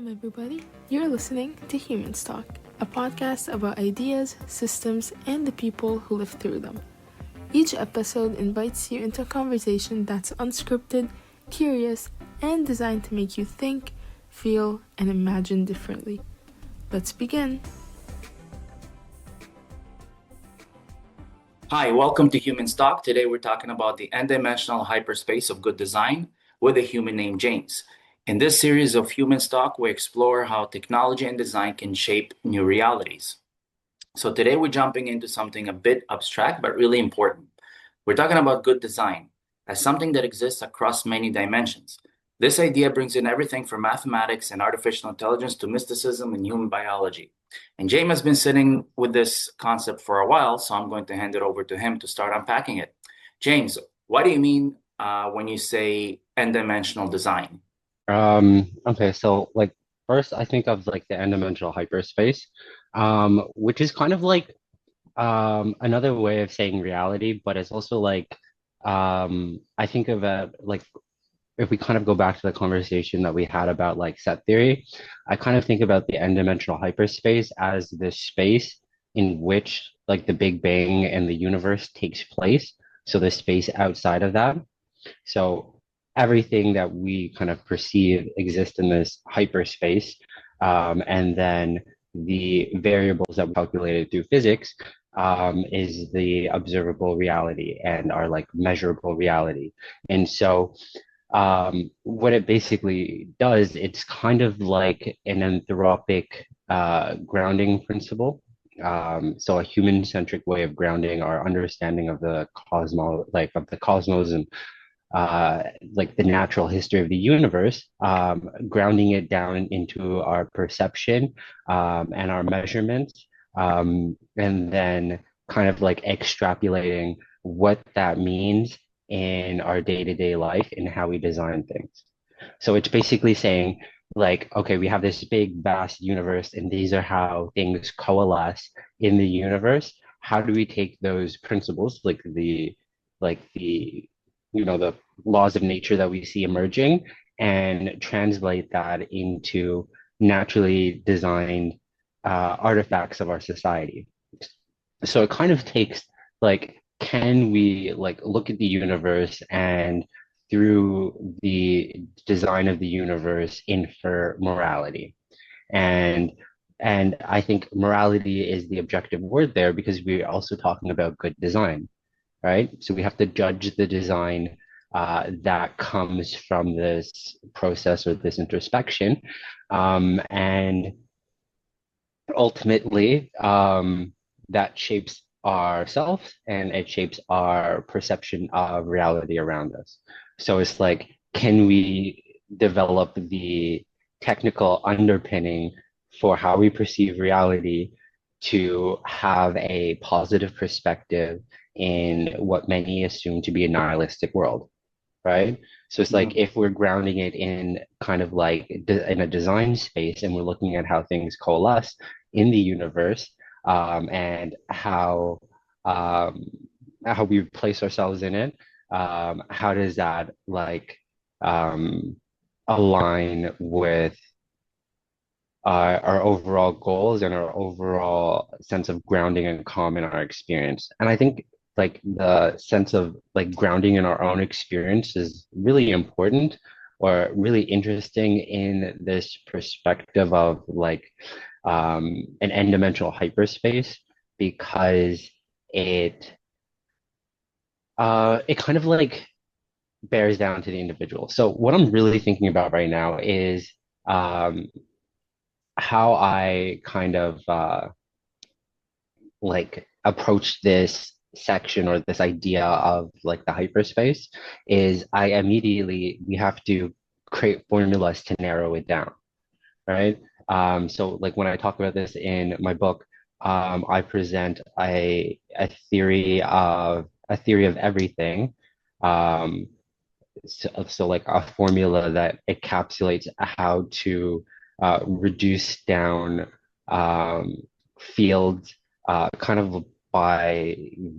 everybody. You're listening to Humans Talk, a podcast about ideas, systems, and the people who live through them. Each episode invites you into a conversation that's unscripted, curious, and designed to make you think, feel, and imagine differently. Let's begin. Hi, welcome to Human Stock. Today we're talking about the n-dimensional hyperspace of good design with a human named James. In this series of Human Stock, we explore how technology and design can shape new realities. So today we're jumping into something a bit abstract but really important. We're talking about good design as something that exists across many dimensions. This idea brings in everything from mathematics and artificial intelligence to mysticism and human biology. And James has been sitting with this concept for a while, so I'm going to hand it over to him to start unpacking it. James, what do you mean when you say n-dimensional design? Okay, so first I think of like the n-dimensional hyperspace, which is kind of like another way of saying reality, but it's also like I think of it like if we kind of go back to the conversation that we had about like set theory, I kind of think about the n-dimensional hyperspace as the space in which like the Big Bang and the universe takes place. So the space outside of that. So everything that we kind of perceive exists in this hyperspace. And then the variables that we calculated through physics is the observable reality and our like measurable reality. And so what it basically does, it's kind of like an anthropic grounding principle. So a human-centric way of grounding our understanding of the cosmos, like of the cosmos and like the natural history of the universe, grounding it down into our perception and our measurements, and then kind of like extrapolating what that means in our day-to-day life and how we design things. So it's basically saying, like, okay, we have this big, vast universe, and these are how things coalesce in the universe. How do we take those principles, like the the laws of nature that we see emerging and translate that into naturally designed artifacts of our society. So it kind of takes like, can we like look at the universe and through the design of the universe infer morality? And and I think morality is the objective word there because we're also talking about good design, right? So we have to judge the design that comes from this process or this introspection. And ultimately, that shapes ourselves and it shapes our perception of reality around us. So it's like, can we develop the technical underpinning for how we perceive reality to have a positive perspective in what many assume to be a nihilistic world, right? So it's like Mhm. if we're grounding it in kind of like in a design space and we're looking at how things coalesce in the universe, and um, how we place ourselves in it, how does that like um, align with our overall goals and our overall sense of grounding and calm in our experience. And I think like the sense of like grounding in our own experience is really important or really interesting in this perspective of like an n-dimensional hyperspace because it it kind of like bears down to the individual. So what I'm really thinking about right now is um, how I kind of like approach this section or this idea of like the hyperspace is I immediately we have to create formulas to narrow it down, right? So like when I talk about this in my book, I present a theory of everything. Um, so like a formula that encapsulates how to reduce down um, fields kind of by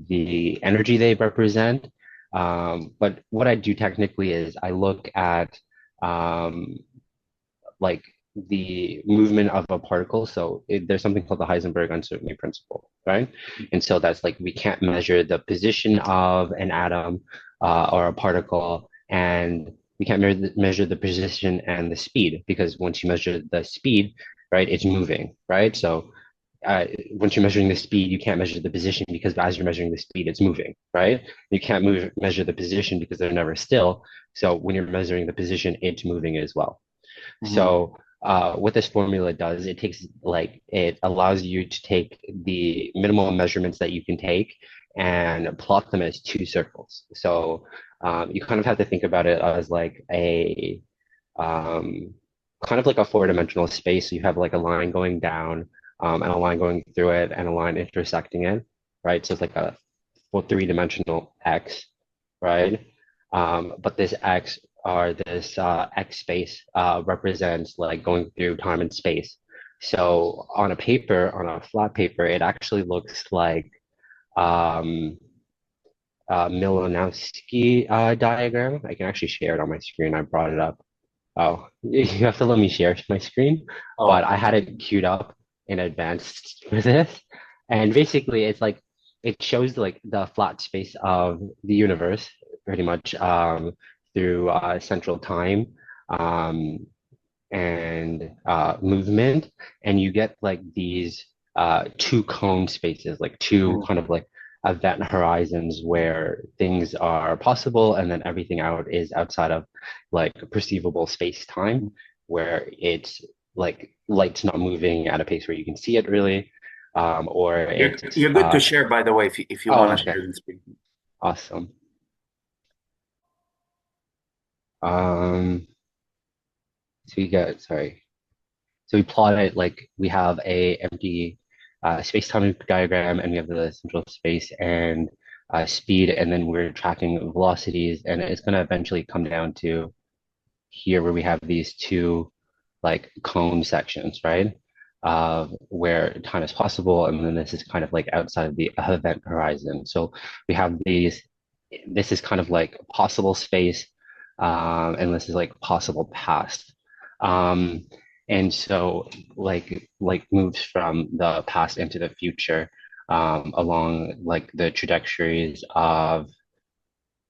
the energy they represent. But what I do technically is I look at um, like the movement of a particle. So there's something called the Heisenberg uncertainty principle, right? And so that's like we can't measure the position of an atom or a particle, and we can't measure the position and the speed because once you measure the speed, right, it's moving, right? So once you're measuring the speed, you can't measure the position because as you're measuring the speed, it's moving, right? You can't measure the position because they're never still. So when you're measuring the position, it's moving as well. Mhm. So what this formula does, it takes like it allows you to take the minimal measurements that you can take and plot them as two circles. So you kind of have to think about it as like a um, kind of like a four-dimensional space. So you have like a line going down and a line going through it and a line intersecting it, right? So it's like a full three-dimensional X, right? But this X or this X space represents like going through time and space. So on a paper, on a flat paper, it actually looks like um, Milanowski diagram. I can actually share it on my screen. I brought it up. Oh, you have to let me share my screen, but Oh, I had it queued up in advance for this. And basically, it's like it shows like the flat space of the universe pretty much through central time. Um, and movement, and you get like these two cone spaces, like two mhm. kind of like event horizons where things are possible, and then everything out is outside of like perceivable space time, where it's like light's not moving at a pace where you can see it really, or it's You're good to share, by the way, if you oh, want to okay, share the screen. awesome. Um, so you get sorry. So we plot it like we have a empty space-time diagram, and we have the central space and speed, and then we're tracking velocities, and it's going to eventually come down to here where we have these two like cone sections, right? Where time is possible, and then this is kind of like outside of the event horizon. So we have these, this is kind of like possible space, and this is like possible past. Um, and so like moves from the past into the future along like the trajectories of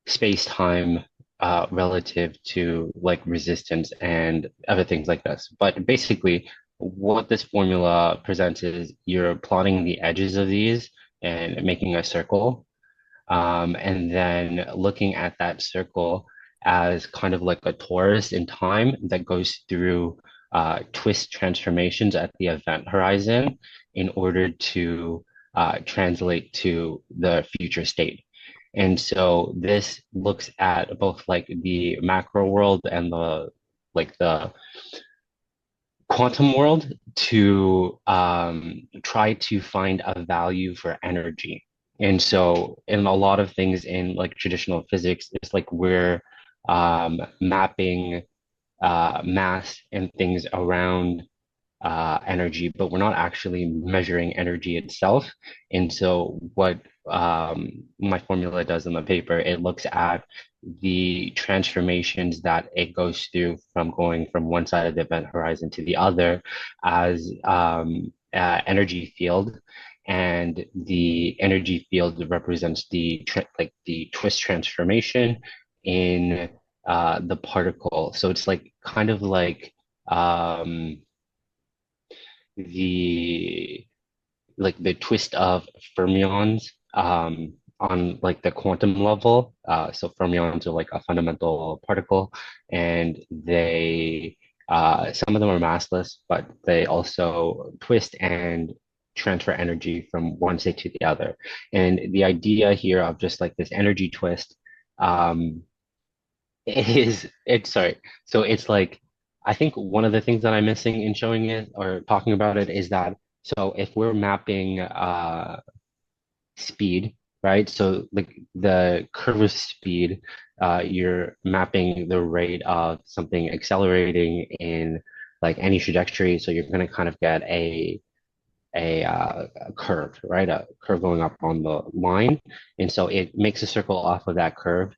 space-time relative to like resistance and other things like this. But basically, what this formula presents is you're plotting the edges of these and making a circle, and then looking at that circle as kind of like a torus in time that goes through twist transformations at the event horizon in order to translate to the future state. And so this looks at both like the macro world and the like the quantum world to try to find a value for energy. And so, in a lot of things in like traditional physics, it's like we're mapping mass and things around energy, but we're not actually measuring energy itself. And so, what my formula does in the paper, it looks at the transformations that it goes through from going from one side of the event horizon to the other as energy field. And the energy field represents like the twist transformation in the particle. So it's like kind of like um, the the twist of fermions on like the quantum level. So fermions are like a fundamental particle, and they some of them are massless, but they also twist and transfer energy from one state to the other. And the idea here of just like this energy twist um, it's sorry. So it's like I think one of the things that I'm missing in showing it or talking about it is that so if we're mapping speed, right? So like the curve of speed, you're mapping the rate of something accelerating in like any trajectory. So you're going to kind of get a curve, right? A curve going up on the line. And so it makes a circle off of that curve.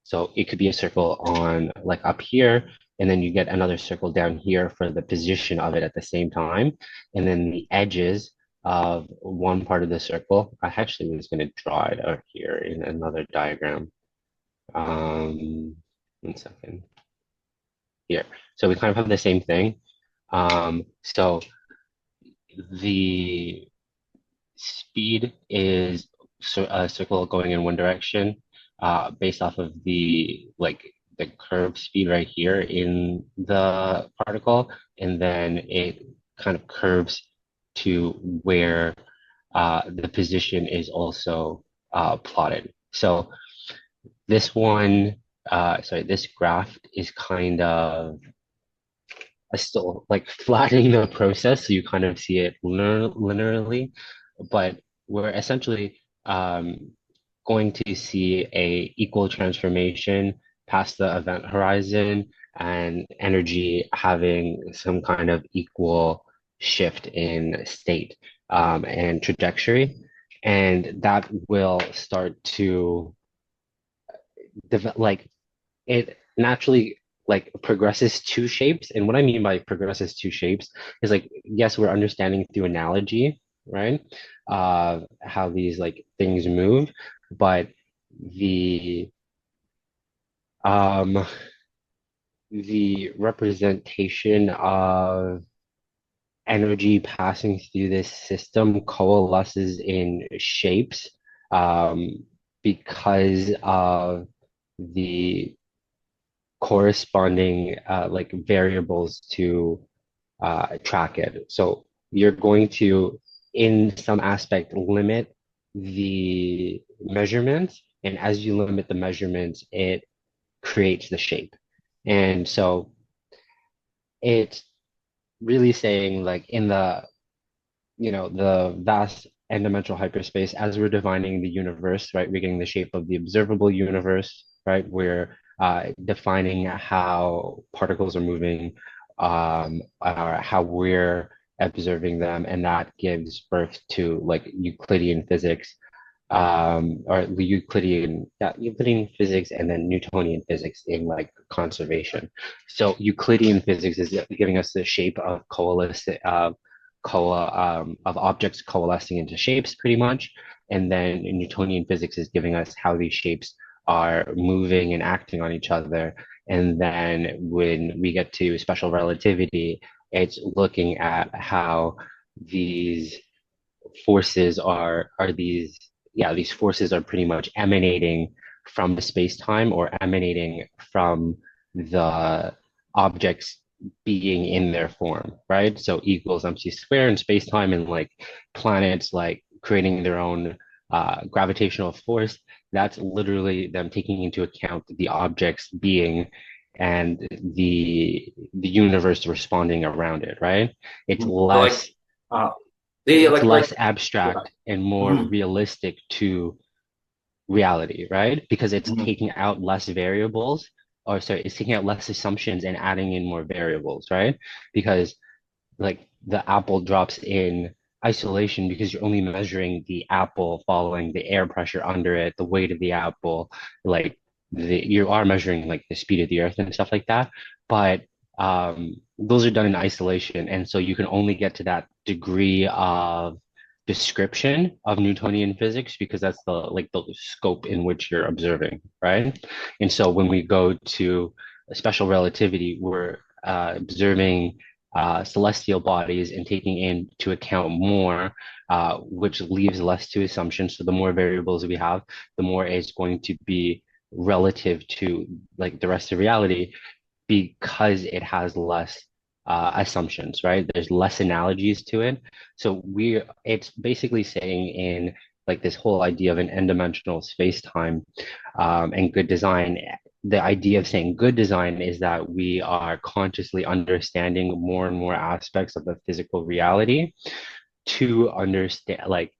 So it could be a circle on like up here, and then you get another circle down here for the position of it at the same time, and then the edges of one part of the circle. I actually was going to draw it out here in another diagram. One second here. So we kind of have the same thing. So the speed is a circle going in one direction, based off of the curve speed right here in the particle, and then it kind of curves to where the position is also plotted. So this one, this graph is kind of still like flattening the process, so you kind of see it linearly, but we're essentially going to see a equal transformation past the event horizon and energy having some kind of equal shift in state and trajectory. And that will start to develop, like it naturally like progresses two shapes. And what I mean by progresses two shapes is like, yes, we're understanding through analogy, right? How these like things move, but the um the representation of energy passing through this system coalesces in shapes because of the corresponding like variables to track it. So you're going to, in some aspect, limit the measurements, and as you limit the measurements, it creates the shape. And so it's really saying like in the the vast n-dimensional hyperspace, as we're defining the universe, right? We're getting the shape of the observable universe, right? We're defining how particles are moving, or how we're observing them, and that gives birth to like Euclidean physics, or Euclidean physics, and then Newtonian physics in like conservation. So Euclidean physics is giving us the shape of of objects coalescing into shapes, pretty much. And then Newtonian physics is giving us how these shapes are moving and acting on each other. And then when we get to special relativity, it's looking at how these forces are these forces are pretty much emanating from the space-time, or emanating from the objects being in their form, right? So E equals mc squared in space-time, and like planets like creating their own gravitational force. That's literally them taking into account the objects being and the universe responding around it, right? It's Mhm. So like less uh it's like less yeah. abstract and more Mhm. realistic to reality, right? Because it's Mhm. taking out less variables, or sorry, it's taking out less assumptions and adding in more variables, right? Because like the apple drops in isolation because you're only measuring the apple following the air pressure under it, the weight of the apple, like you are measuring like the speed of the earth and stuff like that. But those are done in isolation, and so you can only get to that degree of description of Newtonian physics because that's the scope in which you're observing, right? And so when we go to special relativity, we're observing celestial bodies and taking into account more, which leaves less to assumptions. So the more variables we have, the more it's going to be relative to like the rest of reality, because it has less assumptions, right? There's less analogies to it. So it's basically saying in like this whole idea of an n-dimensional space-time and good design. The idea of saying good design is that we are consciously understanding more and more aspects of the physical reality to understand, like,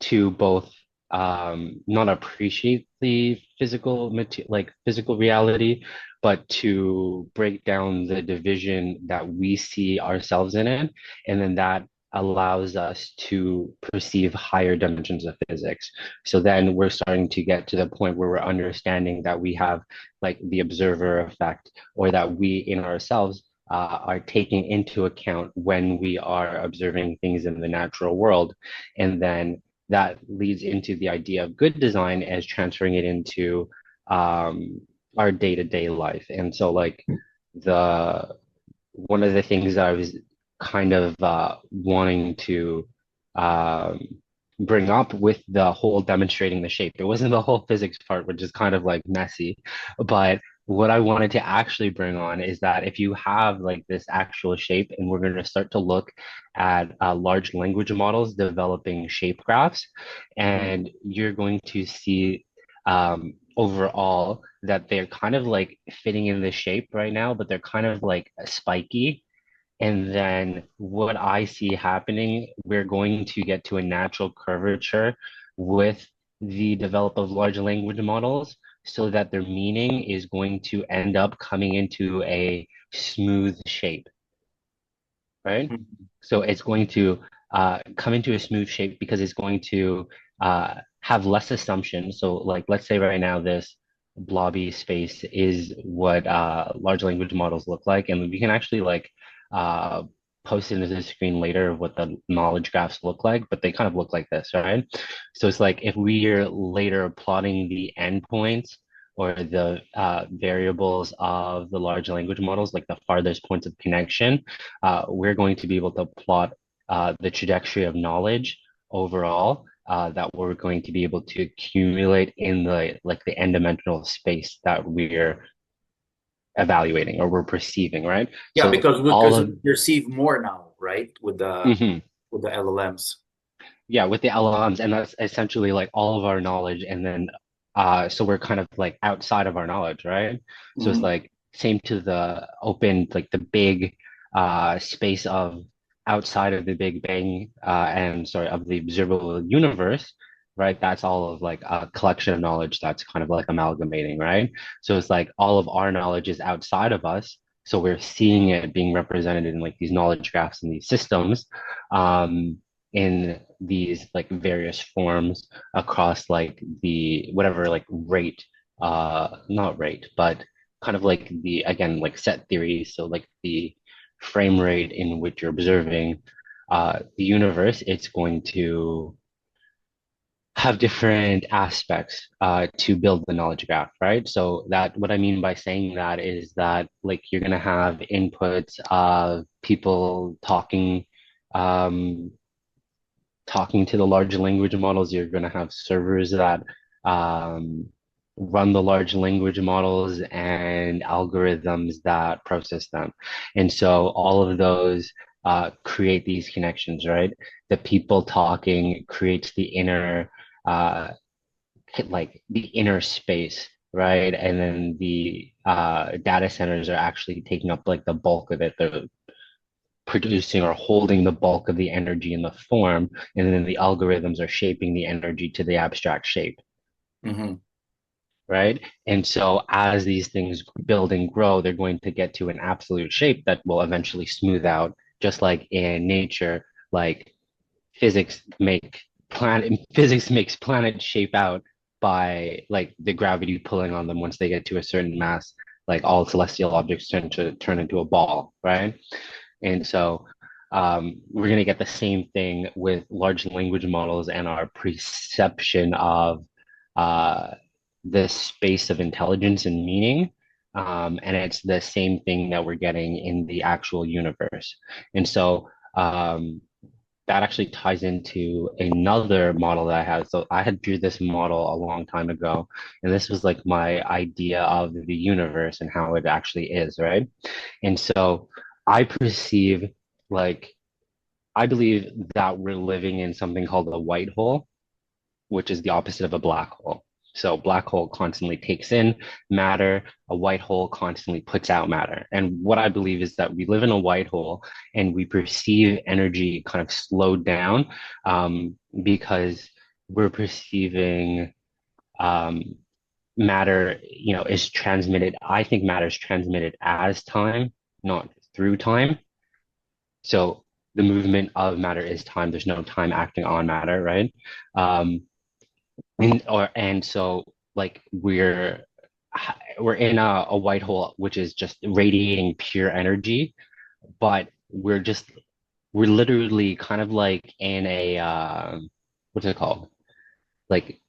to both not appreciate the physical reality, but to break down the division that we see ourselves in it, and then that allows us to perceive higher dimensions of physics. So then we're starting to get to the point where we're understanding that we have like the observer effect, or that we in ourselves are taking into account when we are observing things in the natural world. And then that leads into the idea of good design as transferring it into our day-to-day life. And so like the one of the things that I was kind of wanting to um, bring up with the whole demonstrating the shape. It wasn't the whole physics part, which is kind of like messy, but what I wanted to actually bring on is that if you have like this actual shape, and we're going to start to look at large language models developing shape graphs, and you're going to see overall that they're kind of like fitting in the shape right now, but they're kind of like spiky. And then what I see happening, we're going to get to a natural curvature with the develop of large language models, so that their meaning is going to end up coming into a smooth shape, right? Mhm. So it's going to come into a smooth shape because it's going to have less assumptions. So, like, let's say right now this blobby space is what large language models look like, and we can actually like uh, post it into the screen later of what the knowledge graphs look like, but they kind of look like this, right? So it's like if we are later plotting the endpoints or the variables of the large language models, like the farthest points of connection, we're going to be able to plot the trajectory of knowledge overall that we're going to be able to accumulate in the like the n-dimensional space that we're evaluating or we're perceiving, right? Yeah, So because all because we of perceive more now, right? mhm. With the LLMs. Yeah, with the LLMs, and that's essentially like all of our knowledge, and then so we're kind of like outside of our knowledge, right? So it's Hmm. like same to the open, like the big space of outside of the Big Bang and sorry of the observable universe, right? That's all of like a collection of knowledge that's kind of like amalgamating, right? So it's like all of our knowledge is outside of us. So we're seeing it being represented in like these knowledge graphs and these systems. In these like various forms across like the whatever like rate not rate but kind of like the again like set theory, so like the frame rate in which you're observing the universe, it's going to have different aspects to build the knowledge graph, right? So that what I mean by saying that is that like you're gonna have inputs of people um, talking to the large language models. You're going to have servers that um, run the large language models and algorithms that process them. And so all of those create these connections, right? The people talking creates the inner, uh, like the inner space, right? And then the data centers are actually taking up like the bulk of it. The producing or holding the bulk of the energy in the form, and then the algorithms are shaping the energy to the abstract shape, Hmm. right? And so as these things build and grow, they're going to get to an absolute shape that will eventually smooth out, just like in nature, like physics makes planets shape out by like the gravity pulling on them. Once they get to a certain mass, like all celestial objects turn into a ball, right? And so we're going to get the same thing with large language models and our perception of uh, the space of intelligence and meaning. And it's the same thing that we're getting in the actual universe. And so that actually ties into another model that I had. So I had drew this model a long time ago, and this was like my idea of the universe and how it actually is, right? And so I perceive like I believe that we're living in something called a white hole, which is the opposite of a black hole. So black hole constantly takes in matter, a white hole constantly puts out matter. And what I believe is that we live in a white hole and we perceive energy kind of slowed down because we're perceiving um, matter, is transmitted. I think matter is transmitted as time, not through time. So the movement of matter is time. There's no time acting on matter, right? Um, and so like we're in a white hole which is just radiating pure energy, but we're literally kind of like in a what's it called? Like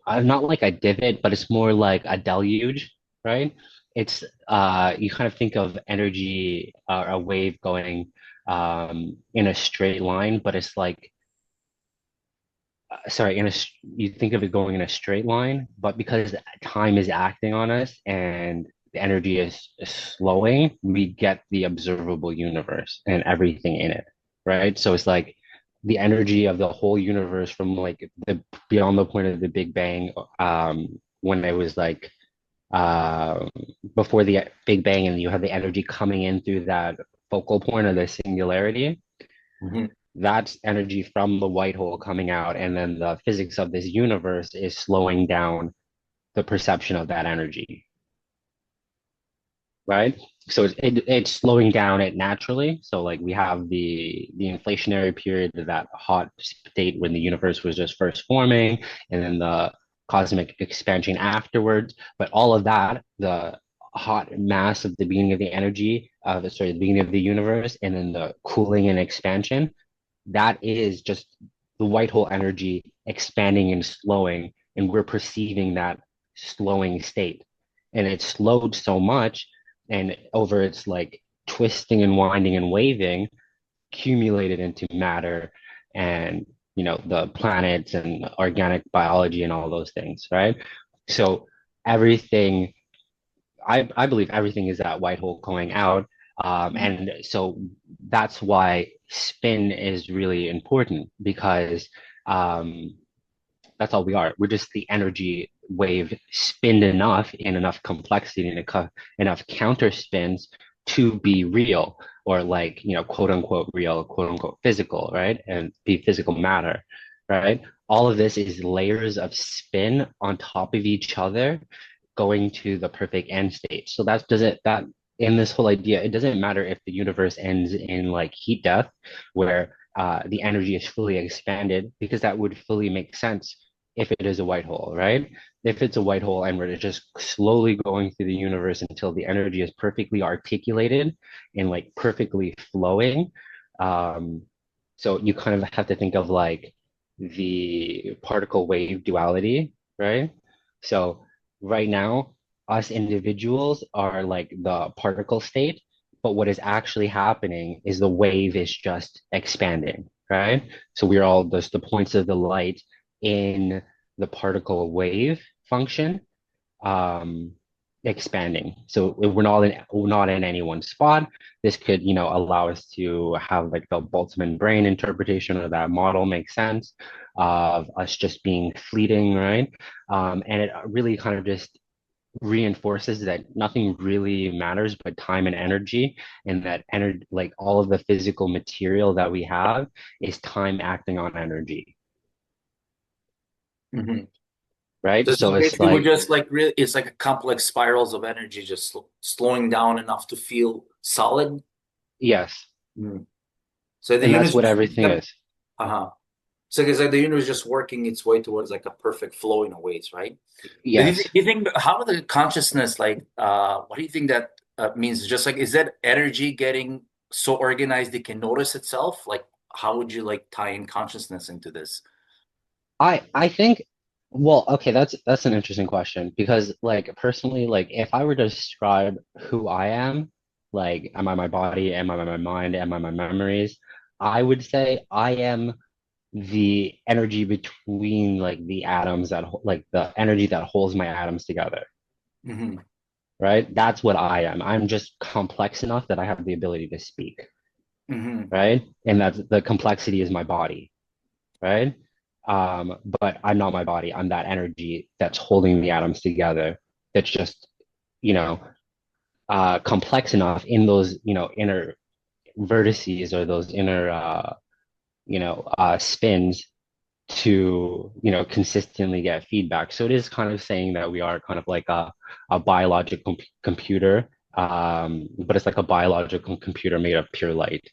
not like a divot, but it's more like a deluge, right? It's you kind of think of energy a wave going in a straight line, but it's like sorry, you think of it going in a straight line, but because time is acting on us and the energy is slowing, we get the observable universe and everything in it, right? So it's like the energy of the whole universe from like the beyond the point of the Big Bang, when it was like uh, before the Big Bang, and you have the energy coming in through that focal point of the singularity. Mhm. That's energy from the white hole coming out, and then the physics of this universe is slowing down the perception of that energy, right? So it's slowing down it naturally. So like we have the inflationary period, that hot state when the universe was just first forming, and then the cosmic expansion afterwards. But all of that, the hot mass of the beginning of the energy, sorry, the beginning of the universe, and then the cooling and expansion, that is just the white hole energy expanding and slowing, and we're perceiving that slowing state. And it's slowed so much, and over its like twisting and winding and waving, accumulated into matter and the planets and organic biology and all those things, right? So everything I believe everything is that white hole going out. And so that's why spin is really important because um, that's all we are. We're just the energy wave spinned enough in enough complexity and enough counter spins to be real or like, quote unquote real, quote unquote physical, right? And be physical matter, right? All of this is layers of spin on top of each other going to the perfect end state. So that doesn't that in this whole idea, it doesn't matter if the universe ends in like heat death, where the energy is fully expanded, because that would fully make sense if it is a white hole, right? If it's a white hole and we're just slowly going through the universe until the energy is perfectly articulated and like perfectly flowing. Um, so you kind of have to think of like the particle wave duality, right? So right now, us individuals are like the particle state, but what is actually happening is the wave is just expanding, right? So we're all just the points of the light in the particle wave function, um, expanding. So if we're not in any one spot. This could, allow us to have like the Boltzmann brain interpretation of that model make sense of us just being fleeting, right? And it really kind of just reinforces that nothing really matters but time and energy, and that energy, like all of the physical material that we have, is time acting on energy, Mhm. right? So So it's basically, we're like, just like really, it's like a complex spirals of energy, just slowing down enough to feel solid. yes, Mm. So the and that's unit's what just everything like, is. uh-huh. So it's like the universe just working its way towards like a perfect flow in a ways, right? But Yes. do you think how the consciousness like what do you think that means? Just like is that energy getting so organized it can notice itself? Like how would you like tie in consciousness into this? I think, well, okay, that's an interesting question because like personally, like if I were to describe who I am, like am I my body, am I my mind, am I my memories, I would say I am the energy between like the atoms like the energy that holds my atoms together, Hmm. right? That's what I am. I'm just complex enough that I have the ability to speak, Hmm. right? And that's the complexity is my body, right? But I'm not my body. I'm that energy that's holding the atoms together. That's just, you know, complex enough in those, inner vertices or those inner, spins to, consistently get feedback. So it is kind of saying that we are kind of like a biological computer, but it's like a biological computer made of pure light.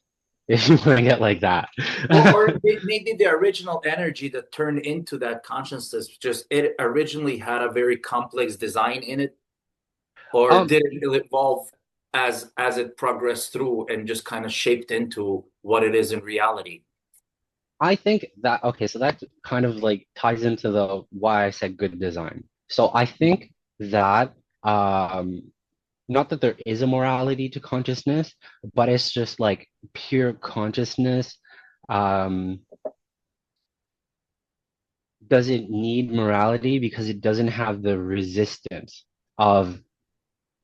if you want to get like that. Or maybe the original energy that turned into that consciousness, just it originally had a very complex design in it, or Um, did it evolve as it progressed through and just kind of shaped into what it is in reality? I think that okay, so that kind of like ties into the why I said good design. So I think that not that there is a morality to consciousness, but it's just like pure consciousness um doesn't need morality because it doesn't have the resistance of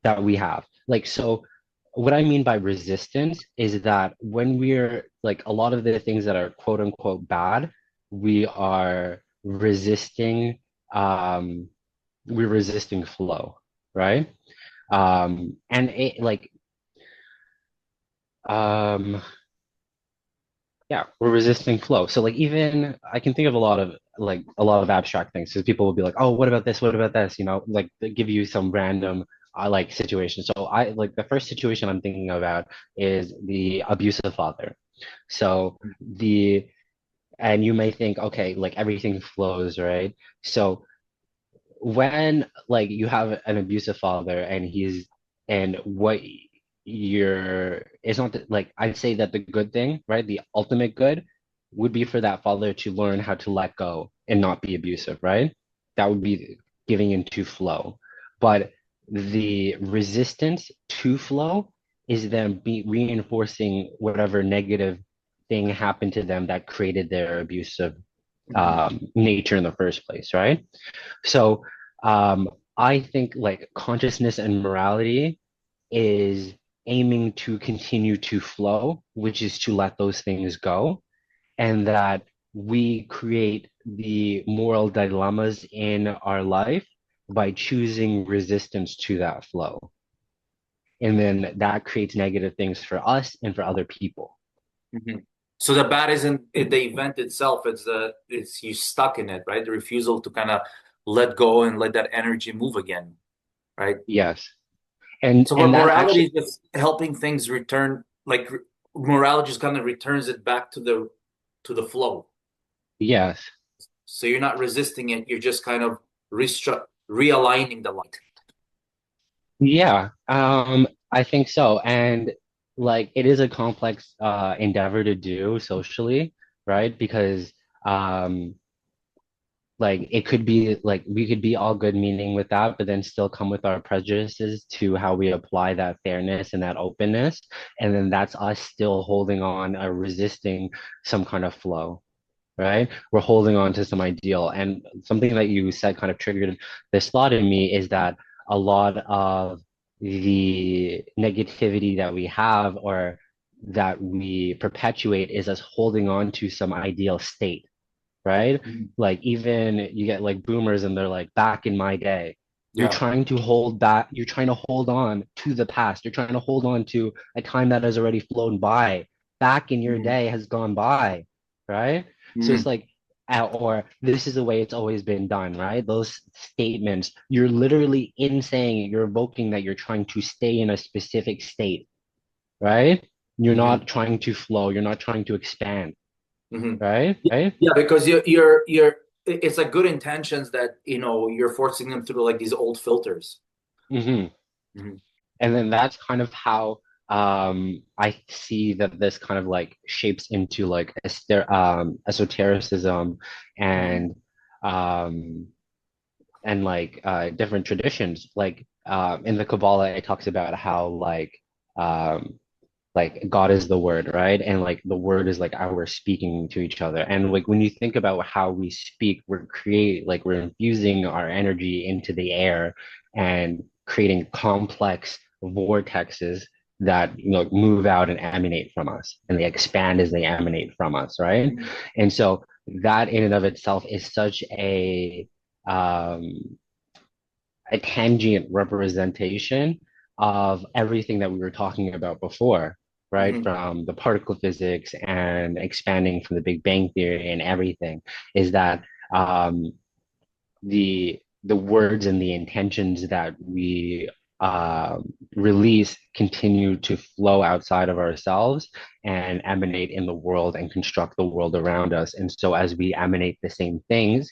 that we have. Like, so what I mean by resistance is that when we're like a lot of the things that are quote unquote bad, we are resisting, um, we're resisting flow, right? And it like, um, yeah, we're resisting flow. So like even I can think of a lot of abstract things. So people will be like, "Oh, what about this? What about this?" You know, like they give you some random like situation. So I like the first situation I'm thinking about is the abusive father. So the and you may think, okay, like everything flows, right? So when like you have an abusive father and he's and what you're it's not that, like I'd say that the good thing, right? The ultimate good would be for that father to learn how to let go and not be abusive, right? That would be giving into flow. But the resistance to flow is them be reinforcing whatever negative thing happened to them that created their abusive Mhm. nature in the first place, right? So I think like consciousness and morality is aiming to continue to flow, which is to let those things go, and that we create the moral dilemmas in our life by choosing resistance to that flow. And then that creates negative things for us and for other people. Mhm. So the bad isn't the event itself, it's you stuck in it, right? The refusal to kind of let go and let that energy move again, right? Yes. So but And that morality actually, is just helping things return, like morality just kind of returns it back to the flow. yes. So you're not resisting it, you're just kind of realigning the light. Yeah, I think so. And like it is a complex endeavor to do socially, right? Because um like it could be like we could be all good meaning with that, but then still come with our prejudices to how we apply that fairness and that openness. And then that's us still holding on or resisting some kind of flow, right? We're holding on to some ideal. And something that you said kind of triggered this thought in me is that a lot of the negativity that we have or that we perpetuate is us holding on to some ideal state, right? Mhm. Like even you get like boomers and they're like, back in my day. You're Yeah. trying to hold back, you're trying to hold on to the past. You're trying to hold on to a time that has already flown by. Back in your Mhm. day has gone by, right? So it's Mhm. like, or this is the way it's always been done, right? Those statements, you're literally in saying, you're evoking that you're trying to stay in a specific state, right? You're Mhm. not trying to flow, you're not trying to expand, Mhm. right? Yeah, Right? yeah, because you're it's like good intentions that you're forcing them through like these old filters. Hmm. Mhm. And then that's kind of how I see that this kind of like shapes into like esotericism Mhm. and um, like different traditions. Like in the Kabbalah, it talks about how um, like God is the word, right? And like the word is like how we're speaking to each other. And like when you think about how we speak, we're infusing our energy into the air and creating complex vortexes that move out and emanate from us and they expand as they emanate from us, right? Mhm. And so that in and of itself is such um a tangent representation of everything that we were talking about before, right? Mhm. From the particle physics and expanding from the Big Bang Theory and everything, is that um, the words and the intentions that we release continue to flow outside of ourselves and emanate in the world and construct the world around us. And so as we emanate the same things,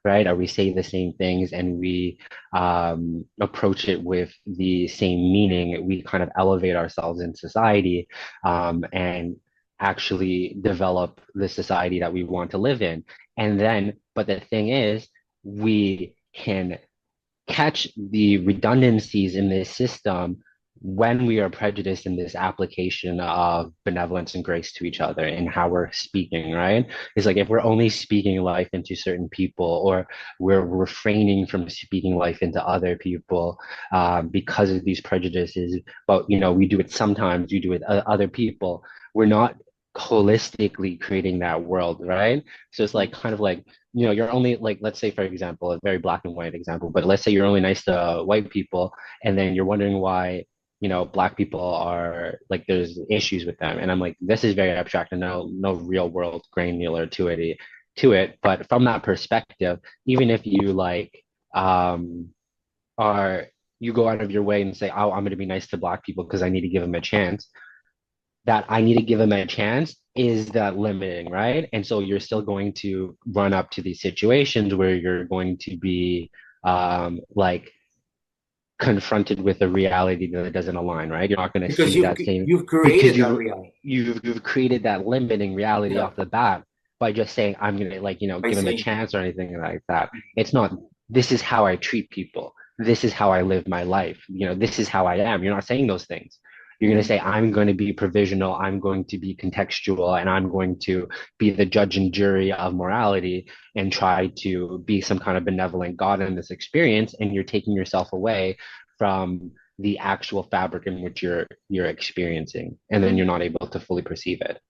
right, or we say the same things and we approach it with the same meaning, we kind of elevate ourselves in society, and actually develop the society that we want to live in. And then, but the thing is, we can catch the redundancies in this system when we are prejudiced in this application of benevolence and grace to each other and how we're speaking, right? It's like if we're only speaking life into certain people, or we're refraining from speaking life into other people because of these prejudices, but we do it sometimes, you do it other people. We're not holistically creating that world, right? So it's like kind of like you're only like, let's say, for example, a very black and white example, but let's say you're only nice to white people, and then you're wondering why, black people are like, there's issues with them. And I'm like, this is very abstract and no real world granular to it. But from that perspective, even if you like, are you go out of your way and say, oh, I'm going to be nice to black people because I need to give them a chance, that I need to give them a chance is that limiting, right? And so you're still going to run up to these situations where you're going to be like confronted with a reality that doesn't align, right? You're not going to Because see that same, you've because created that reality. you've created that limiting reality Yeah. off the bat by just saying I'm gonna, like, I give them a see. chance or anything like that. It's not, this is how I treat people. This is how I live my life. This is how I am. You're not saying those things. You're going to say, I'm going to be provisional, I'm going to be contextual, and I'm going to be the judge and jury of morality and try to be some kind of benevolent God in this experience. And you're taking yourself away from the actual fabric in which you're experiencing, and then you're not able to fully perceive it.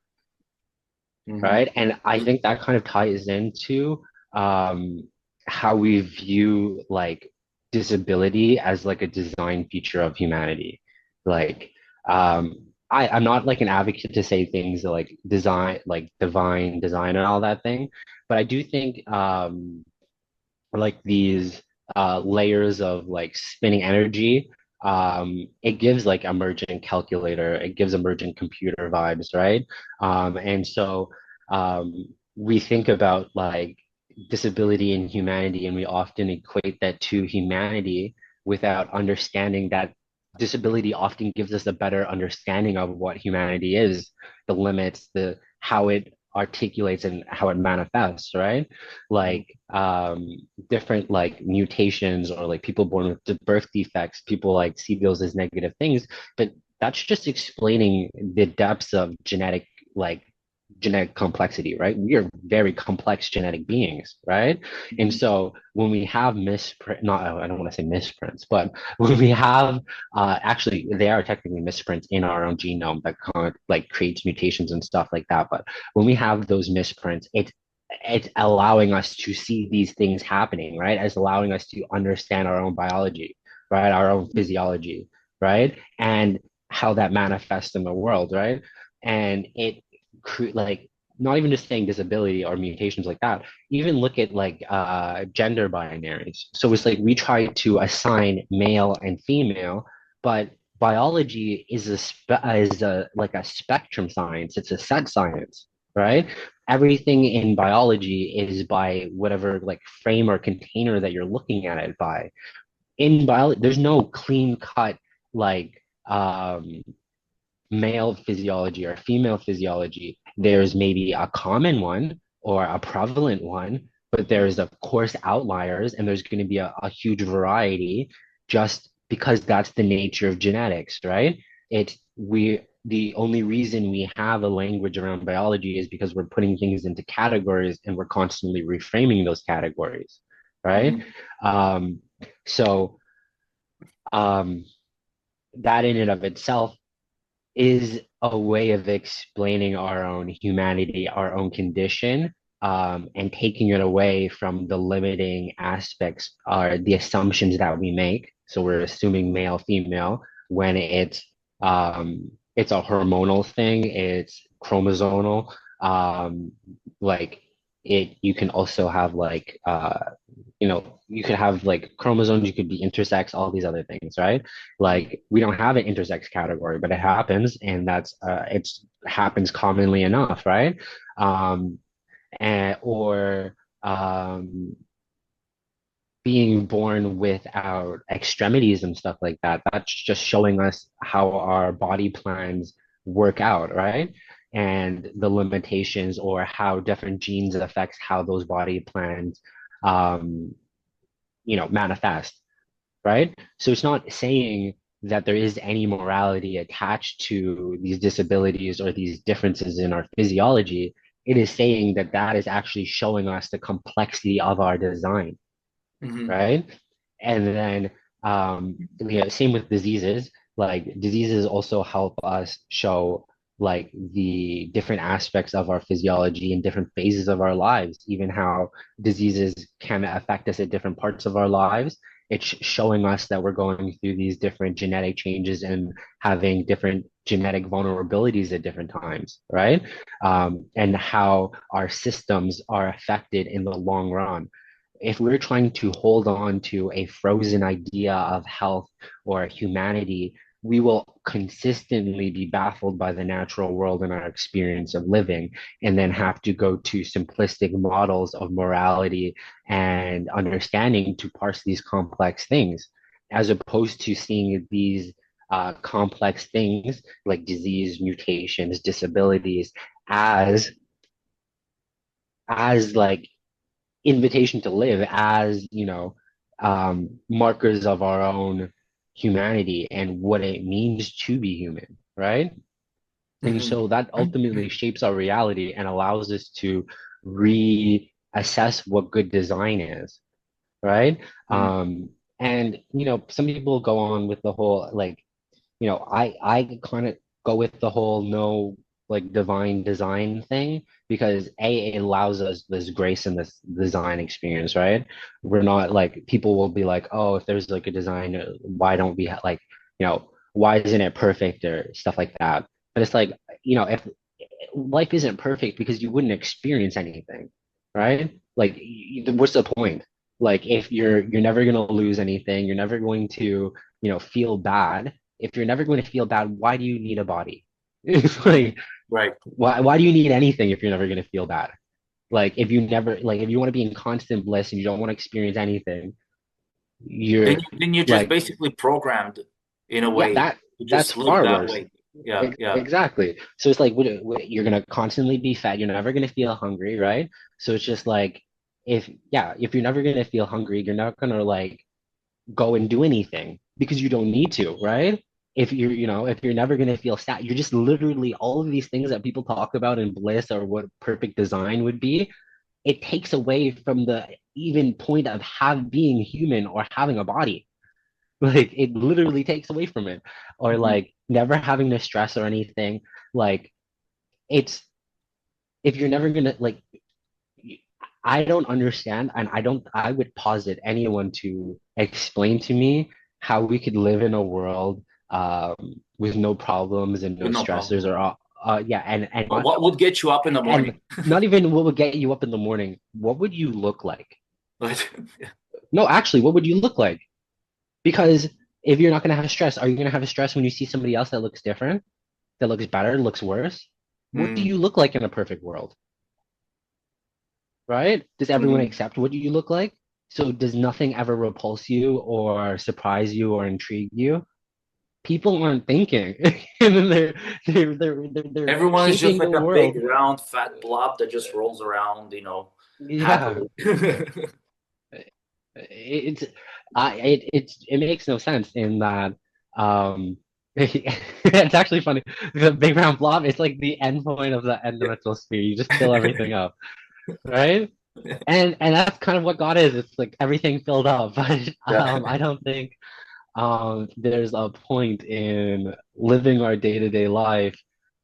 Right. And I think that kind of ties into how we view like disability as like a design feature of humanity. Like, I'm not like an advocate to say things like design, like divine design and all that thing, but I do think like these layers of like spinning energy, it gives like emergent calculator, it gives emergent computer vibes, right? And so we think about like disability and humanity, and we often equate that to humanity without understanding that disability often gives us a better understanding of what humanity is, the limits, the how it articulates and how it manifests, right? Like different like mutations, or like people born with birth defects, people like see those as negative things, but that's just explaining the depths of genetic complexity, right? We are very complex genetic beings, right? And so when we have misprint, not, I don't want to say misprints, but when we have, actually, they are technically misprints in our own genome that kind of like creates mutations and stuff like that. But when we have those misprints, it's allowing us to see these things happening, right? It's allowing us to understand our own biology, right? Our own physiology, right? And how that manifests in the world, right? And it like, not even just saying disability or mutations like that, even look at like gender binaries. So it's like we try to assign male and female, but biology is a like a spectrum science. It's a set science, right? Everything in biology is by whatever like frame or container that you're looking at it by. In biology, there's no clean cut like male physiology or female physiology. There's maybe a common one or a prevalent one, but there's of course outliers, and there's going to be a huge variety, just because that's the nature of genetics, right? The only reason we have a language around biology is because we're putting things into categories and we're constantly reframing those categories, right? So that in and of itself is a way of explaining our own humanity, our own condition, and taking it away from the limiting aspects or the assumptions that we make. So we're assuming male, female when it's a hormonal thing, it's chromosomal. Like you can also have like you could have like chromosomes, you could be intersex, all these other things, right? Like we don't have an intersex category, but it happens, and that's it's happens commonly enough, right? Um, and or being born without extremities and stuff like that. That's just showing us how our body plans work out, right? And the limitations or how different genes affects how those body plans um, manifest, right? So it's not saying that there is any morality attached to these disabilities or these differences in our physiology. It is saying that that is actually showing us the complexity of our design, Hmm. right? And then same with diseases. Like diseases also help us show like the different aspects of our physiology and different phases of our lives, even how diseases can affect us at different parts of our lives. It's showing us that we're going through these different genetic changes and having different genetic vulnerabilities at different times, right? And how our systems are affected in the long run. If we're trying to hold on to a frozen idea of health or humanity, we will consistently be baffled by the natural world and our experience of living, and then have to go to simplistic models of morality and understanding to parse these complex things, as opposed to seeing these complex things like disease, mutations, disabilities as like invitation to live, as markers of our own humanity and what it means to be human, right? And Hmm. so that ultimately shapes our reality and allows us to reassess what good design is, right? And some people go on with the whole like, I kind of go with the whole no like divine design thing, because it allows us this grace in this design experience, right? We're not like, people will be like, oh, if there's like a design, why don't we like, why isn't it perfect or stuff like that? But it's like, if life isn't perfect, because you wouldn't experience anything, right? Like, what's the point? Like, if you're never gonna lose anything, you're never going to, feel bad. If you're never going to feel bad, why do you need a body? It's like, Right. why do you need anything if you're never going to feel bad? Like, if you want to be in constant bliss and you don't want to experience anything, Then you're you're just like, basically programmed in a yeah, way to that's just live far that worse. way. Yeah, yeah. Exactly. So it's like, you're gonna constantly be fed. You're never gonna feel hungry, right? So it's just like, if you're never gonna feel hungry, you're not gonna like go and do anything because you don't need to, right? If you're never gonna feel sad, you're just literally all of these things that people talk about in bliss or what perfect design would be. It takes away from the even point of being human or having a body. Like it literally takes away from it. Or Mhm. like never having to stress or anything. Like it's if you're never gonna like I don't understand, and I would posit anyone to explain to me how we could live in a world with no problems and no With no stressors, problem. or yeah, But what would get you up in the and morning? not even what would get you up in the morning. What would you look like? But No, actually, what would you look like? Because if you're not going to have stress, are you going to have stress when you see somebody else that looks different, that looks better, looks worse? What do mm, you look like in a perfect world, right? Does everyone mhm. accept what you look like? So does nothing ever repulse you or surprise you or intrigue you? People aren't thinking, and then they're Everyone is just shaping the like a big world. round fat blob that just rolls around, Yeah, happily. it's it makes no sense in that it's actually funny. The big round blob, it's like the end point of the end dimensional sphere. You just fill everything up, right? And that's kind of what God is. It's like everything filled up. But Yeah. I don't think there's a point in living our day-to-day life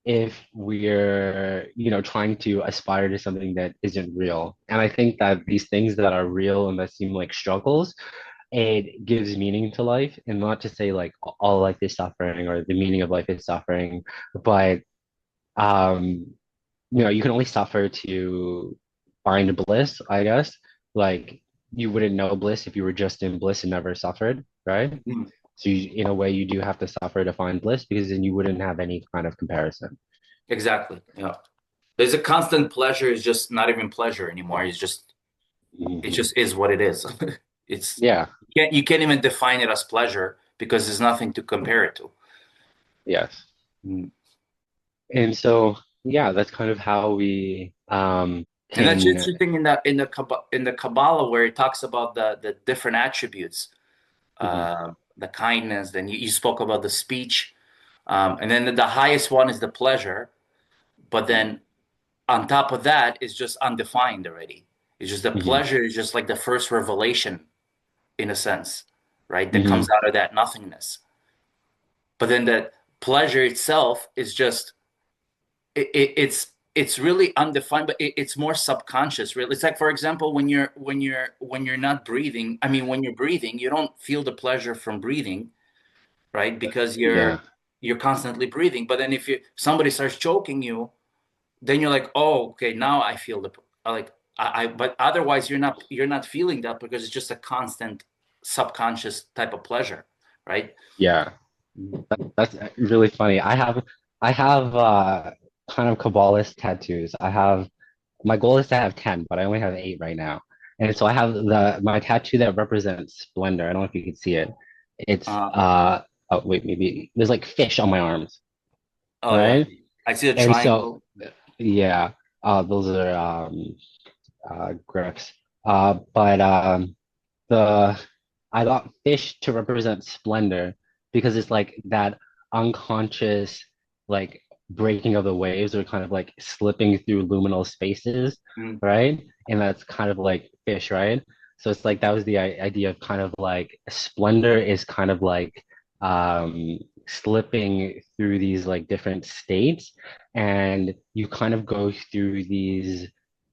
if we're, trying to aspire to something that isn't real. And I think that these things that are real and that seem like struggles, it gives meaning to life. And not to say like all life is suffering or the meaning of life is suffering, but um, you can only suffer to find bliss, I guess. Like you wouldn't know bliss if you were just in bliss and never suffered, right? Mm, So in a way, you do have to suffer to find bliss because then you wouldn't have any kind of comparison. exactly. Yeah. There's a constant pleasure is just not even pleasure anymore. It Mhm. just is what it is. It's Yeah. you can't even define it as pleasure because there's nothing to compare it to. Yes. Mm. And so, yeah, that's kind of how we And that's can. interesting in the Kabbalah where it talks about the different attributes, Mhm, the kindness. Then you spoke about the speech, and then the highest one is the pleasure. But then on top of that is just undefined already. It's just the mhm, pleasure is just like the first revelation in a sense, right? That comes mhm. out of that nothingness. But then the pleasure itself is just it's really undefined, but it's more subconscious. Really, it's like for example, when you're not breathing. I mean, when you're breathing, you don't feel the pleasure from breathing, right? Because Yeah. you're constantly breathing. But then if somebody starts choking you, then you're like, oh, okay, now I feel the like I but otherwise you're not feeling that because it's just a constant subconscious type of pleasure, right? Yeah. That's really funny. I have kind of Kabbalist tattoos. My goal is to have 10, but I only have 8 right now. And so I have the my tattoo that represents splendor. I don't know if you can see it. It's Uh, oh wait, maybe there's like fish on my arms, oh yeah, right? I see a And so triangle. yeah, those are griffs. But the I got fish to represent splendor because it's like that unconscious like breaking of the waves or kind of like slipping through liminal spaces, Mm, right? And that's kind of like fish, right? So it's like that was the idea of kind of like splendor is kind of like slipping through these like different states and you kind of go through these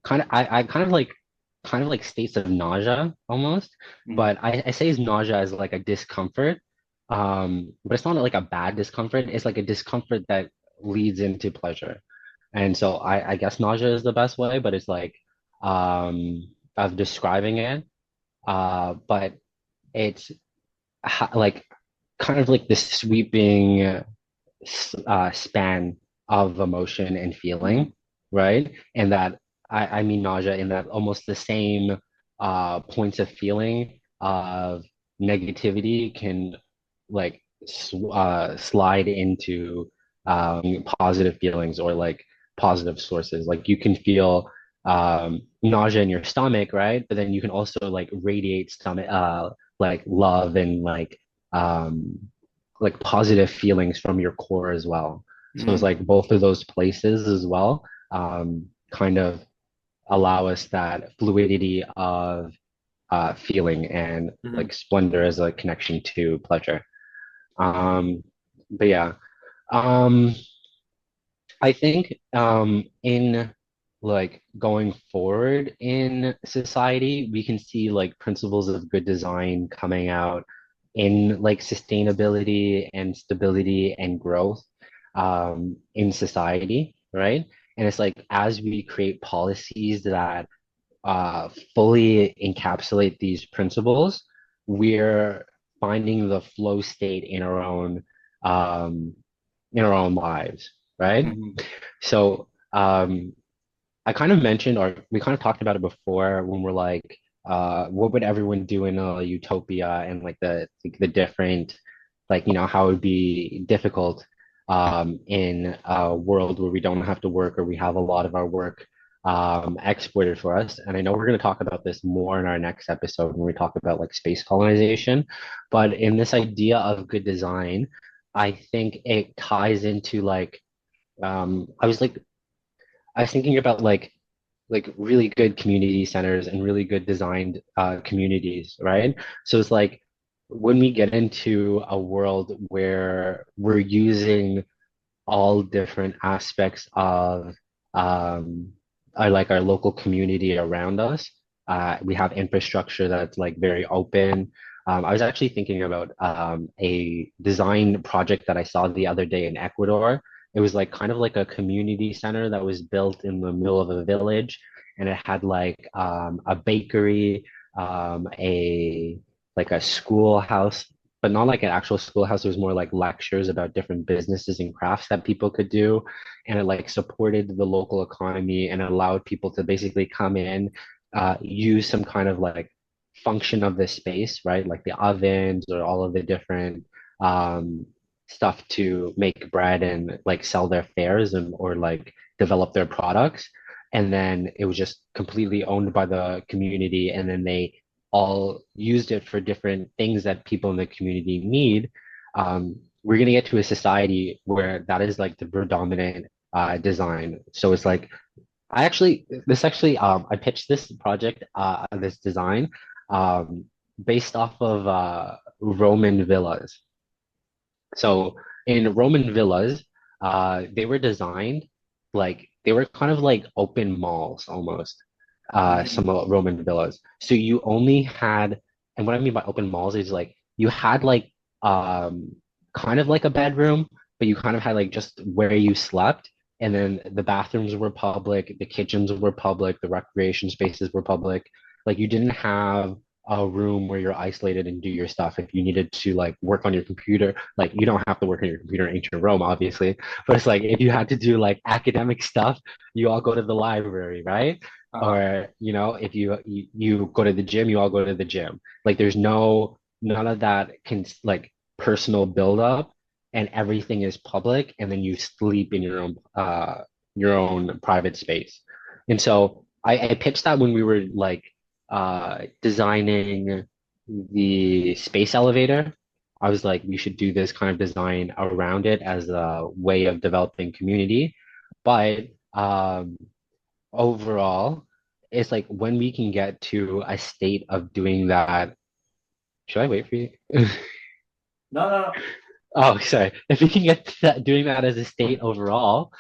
I kind of like states of nausea almost, mm, but I say it's nausea as like a discomfort. But it's not like a bad discomfort. It's like a discomfort that leads into pleasure. And so I guess nausea is the best way, but it's like of describing it. But it's like kind of like this sweeping span of emotion and mm, feeling, right? And that I mean nausea in that almost the same points of feeling of negativity can like slide into positive feelings or like positive sources. Like you can feel nausea in your stomach, right? But then you can also like radiate stomach like love and um like positive feelings from your core as well. So it's mm, like both of those places as well, kind of allow us that fluidity of feeling and mm, like splendor as a connection to pleasure. But yeah, um, I think in like going forward in society, we can see like principles of good design coming out in like sustainability and stability and growth in society, right? And it's like as we create policies that fully encapsulate these principles, we're finding the flow state um, in our own lives, right? mm, So I kind of mentioned, or we kind of talked about it before when we're like, what would everyone do in a utopia and like the different, like, how it would be difficult in a world where we don't have to work or we have a lot of our work exported for us. And I know we're going to talk about this more in our next episode when we talk about like space colonization. But in this idea of good design, I think it ties into like, I was thinking about like really good community centers and really good designed communities, right? So it's like when we get into a world where we're using all different aspects of um, our local community around us. We have infrastructure that's like very open. I was actually thinking about a design project that I saw the other day in Ecuador. It was like kind of like a community center that was built in the middle of a village, and it had like a bakery, a like a schoolhouse, but not like an actual schoolhouse. It was more like lectures about different businesses and crafts that people could do. And it like supported the local economy and allowed people to basically come in, use some kind of like function of the space, right? Like the ovens or all of the different um, stuff to make bread and like sell their fairs and or like develop their products. And then it was just completely owned by the community. And then they all used it for different things that people in the community need. We're going to get to a society where that is like the predominant design. So it's like I pitched this project, this design, um, based off of Roman villas. So in Roman villas, they were designed like they were kind of like open malls almost. Some Mhm. of Roman villas. So you only had, and what I mean by open malls is like you had like um kind of like a bedroom, but you kind of had like just where you slept, and then the bathrooms were public, the kitchens were public, the recreation spaces were public. Like you didn't have a room where you're isolated and do your stuff. If you needed to like work on your computer, like you don't have to work on your computer in ancient Rome, obviously, but it's like if you had to do like academic stuff, you all go to the library, right? Uh-huh. Or if you go to the gym, you all go to the gym. Like there's none of that can like personal build up, and everything is public, and then you sleep in your own private space. And so I pitched that when we were like designing the space elevator. I was like, we should do this kind of design around it as a way of developing community. But overall, it's like when we can get to a state of doing that. Should I wait for you? No, no, no. Oh, sorry. If we can get to that, doing that as a state overall,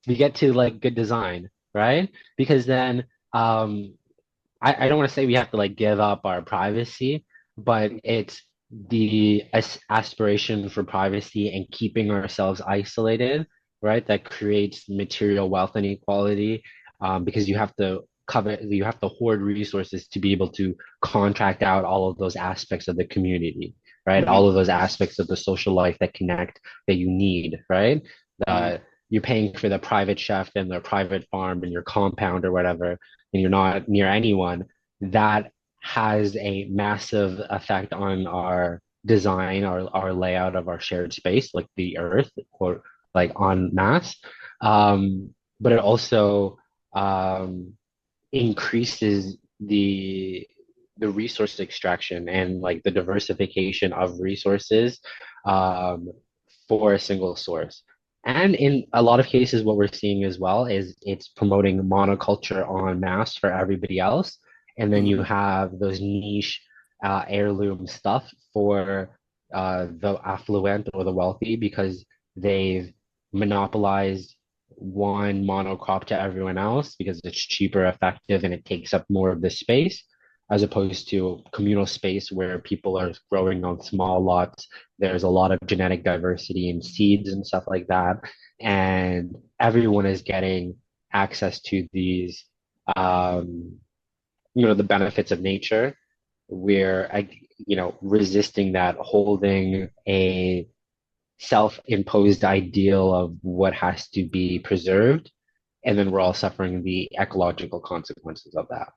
we get to like good design, right? Because then I don't want to say we have to like give up our privacy, but it's the aspiration for privacy and keeping ourselves isolated, right? That creates material wealth inequality, because you have to hoard resources to be able to contract out all of those aspects of the community, right? All Mhm. of those aspects of the social life that connect that you need, right? Mhm. You're paying for the private chef and the private farm and your compound or whatever, and you're not near anyone, that has a massive effect on our design, our layout of our shared space, like the earth or like en masse. But it also um, increases the resource extraction and like the diversification of resources um, for a single source. And in a lot of cases, what we're seeing as well is it's promoting monoculture en masse for everybody else. And then you Mhm. have those niche heirloom stuff for the affluent or the wealthy because they've monopolized one monocrop to everyone else because it's cheaper, effective, and it takes up more of the space, as opposed to communal space where people are growing on small lots. There's a lot of genetic diversity in seeds and stuff like that. And everyone is getting access to these, um, the benefits of nature. We're, resisting that, holding a self-imposed ideal of what has to be preserved, and then we're all suffering the ecological consequences of that,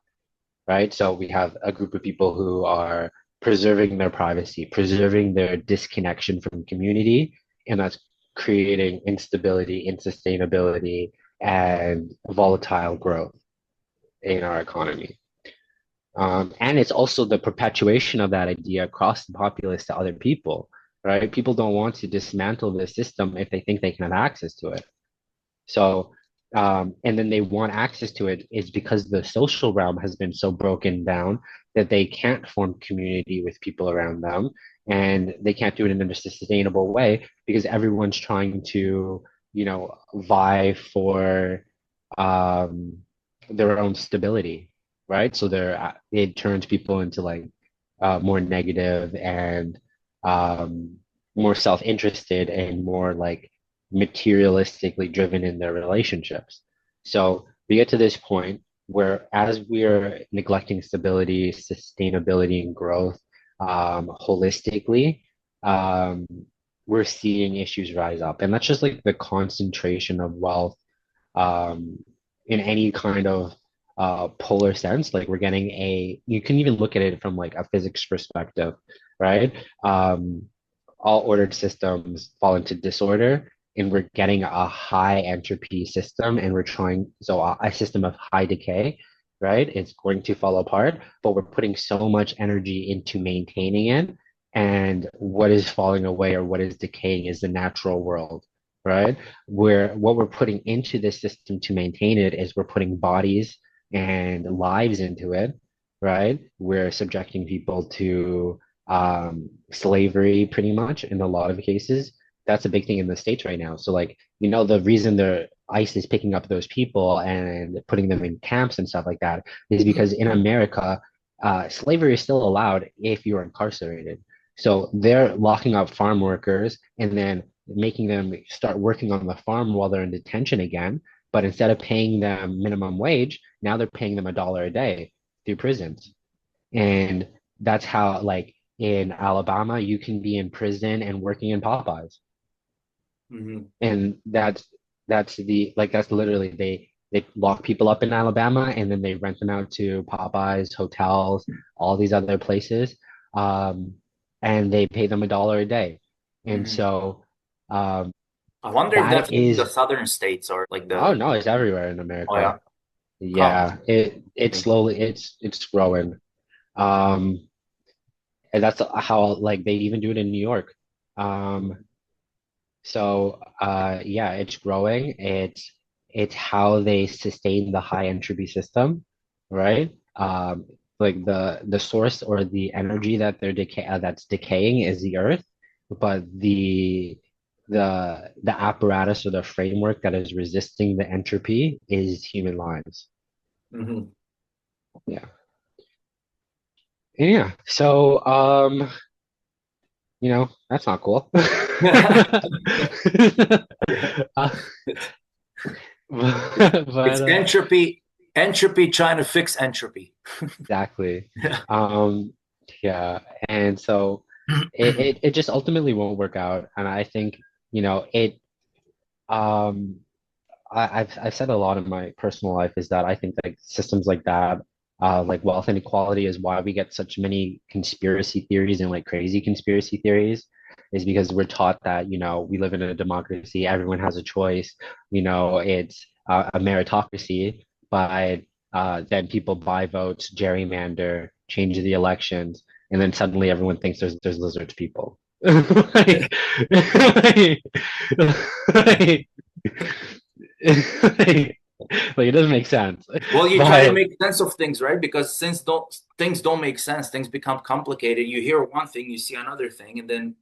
right? So we have a group of people who are preserving their privacy, preserving their disconnection from community, and that's creating instability, insustainability, and volatile growth in our economy. And it's also the perpetuation of that idea across the populace to other people, right? People don't want to dismantle the system if they think they can have access to it. So, and then they want access to it is because the social realm has been so broken down that they can't form community with people around them, and they can't do it in a sustainable way because everyone's trying to, vie for um, their own stability, right? So it turns people into like more negative and um, more self-interested and more like materialistically driven in their relationships. So we get to this point whereas we're neglecting stability, sustainability, and growth holistically, um, we're seeing issues rise up. And that's just like the concentration of wealth um, in any kind of polar sense. Like we're getting you can even look at it from like a physics perspective, right? Um, all ordered systems fall into disorder, and we're getting a high entropy system, and so a system of high decay, right? It's going to fall apart, but we're putting so much energy into maintaining it. And what is falling away or what is decaying is the natural world, right? Where what we're putting into this system to maintain it is we're putting bodies and lives into it, right? We're subjecting people to slavery pretty much in a lot of cases. That's a big thing in the States right now. So like, the reason the ICE is picking up those people and putting them in camps and stuff like that is because in America, slavery is still allowed if you're incarcerated. So they're locking up farm workers and then making them start working on the farm while they're in detention again. But instead of paying them minimum wage, now they're paying them $1 a day through prisons. And that's how, like, in Alabama, you can be in prison and working in Popeyes. Hmm. And that's literally they lock people up in Alabama and then they rent them out to Popeyes, hotels, all these other places. Um, and they pay them $1 a day. And Hmm. so I wonder if that's that only the is, southern states or like oh the, no, it's everywhere in oh yeah. America. Huh. Yeah, it's slowly it's growing. Um, and that's how like they even do it in New York. Um, yeah, it's growing. It's how they sustain the high entropy system, right? Like the source or the energy that that's decaying is the earth, but the apparatus or the framework that is resisting the entropy is human lives. Hmm. Yeah. Yeah. So that's not cool. Yeah. Uh, It's, but it's entropy trying to fix entropy. exactly. Yeah. Um, yeah, and so it just ultimately won't work out. And I think, it um I've said a lot in my personal life is that I think like systems like that, like wealth inequality is why we get such many conspiracy theories and like crazy conspiracy theories, is because we're taught that, we live in a democracy, everyone has a choice, it's a meritocracy, but then people buy votes, gerrymander, change the elections, and then suddenly everyone thinks there's lizard people. Like, like, like, like, it doesn't make sense. Well, you try to But make sense of things, right? Because since don't things don't make sense, things become complicated. You hear one thing, you see another thing, and then